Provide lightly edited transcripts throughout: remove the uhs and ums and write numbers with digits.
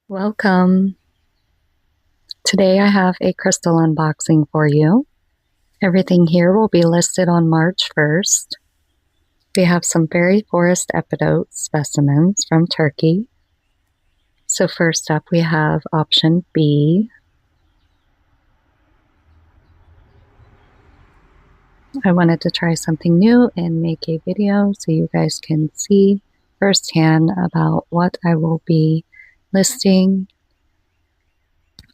Welcome. Today I have a crystal unboxing for you. Everything here will be listed on March 1st. We have some fairy forest epidote specimens from Turkey. So first up we have option B. I wanted to try something new and make a video so you guys can see firsthand about what I will be listing.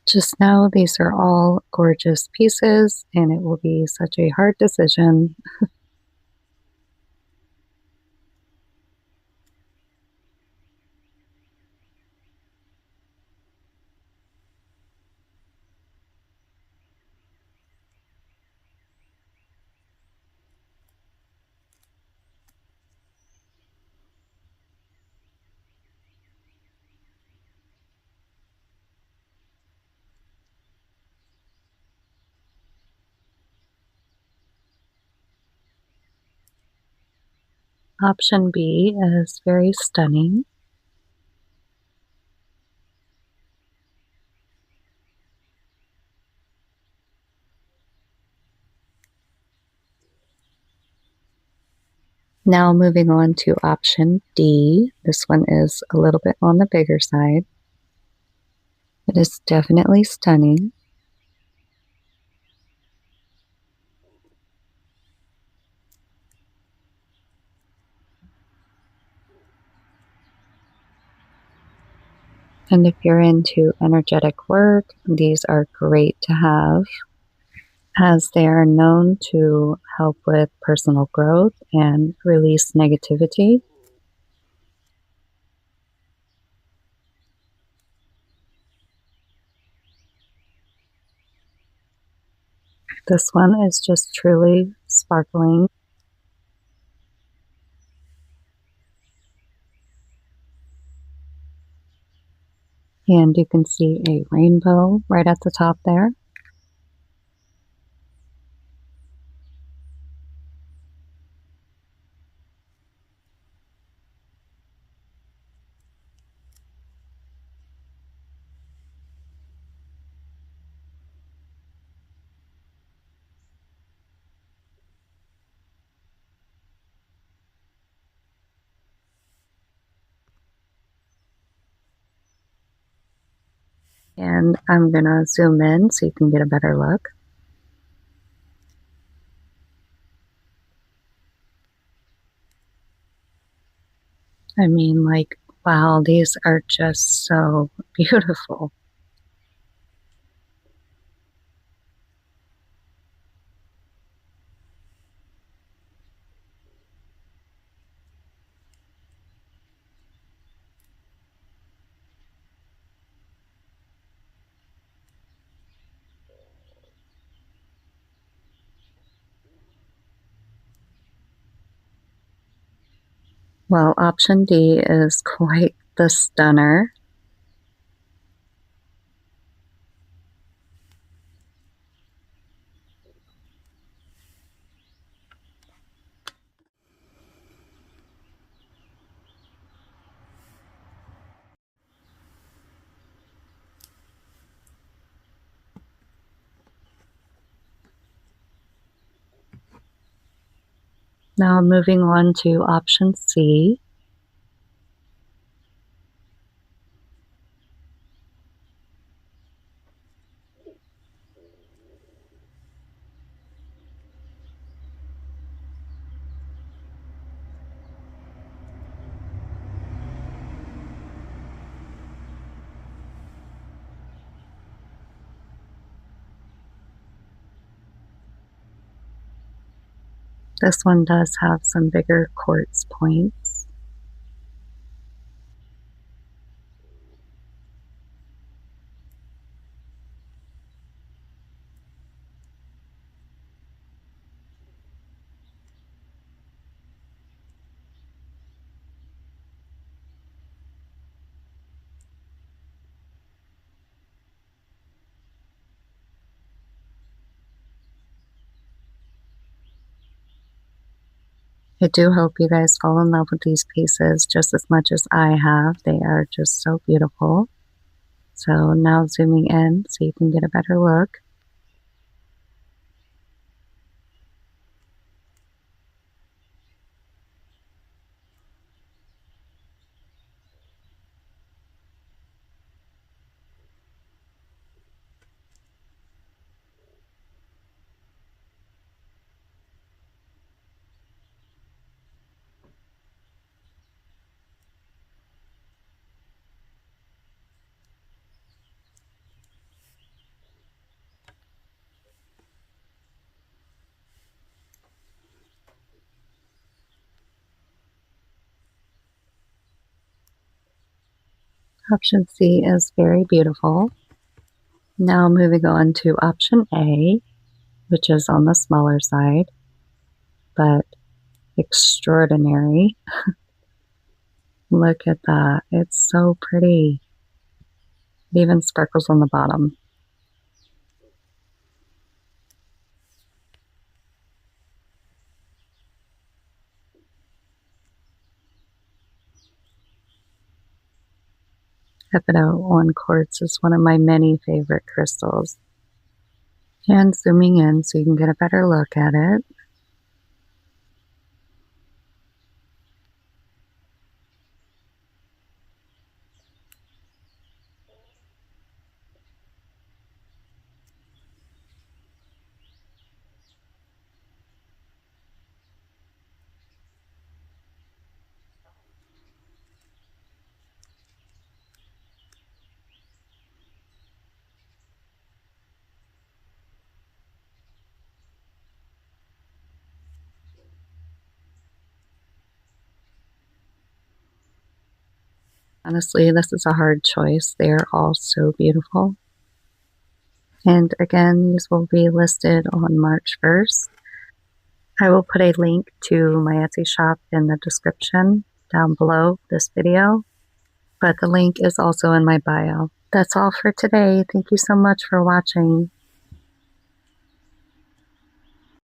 Just know these are all gorgeous pieces and it will be such a hard decision. Option B is very stunning. Now moving on to option D. This one is a little bit on the bigger side. It is definitely stunning. And if you're into energetic work, these are great to have, as they are known to help with personal growth and release negativity. This one is just truly sparkling. And you can see a rainbow right at the top there. And I'm going to zoom in so you can get a better look. I mean, like, wow, these are just so beautiful. Well, option D is quite the stunner. Now moving on to option C. This one does have some bigger quartz points. I do hope you guys fall in love with these pieces just as much as I have. They are just so beautiful. So now zooming in so you can get a better look. Option C is very beautiful. Now moving on to option A, which is on the smaller side, but extraordinary. Look at that. It's so pretty. It even sparkles on the bottom. Epidote on quartz is one of my many favorite crystals. And zooming in so you can get a better look at it. Honestly, this is a hard choice. They are all so beautiful. And again, these will be listed on March 1st. I will put a link to my Etsy shop in the description down below this video, but the link is also in my bio. That's all for today. Thank you so much for watching.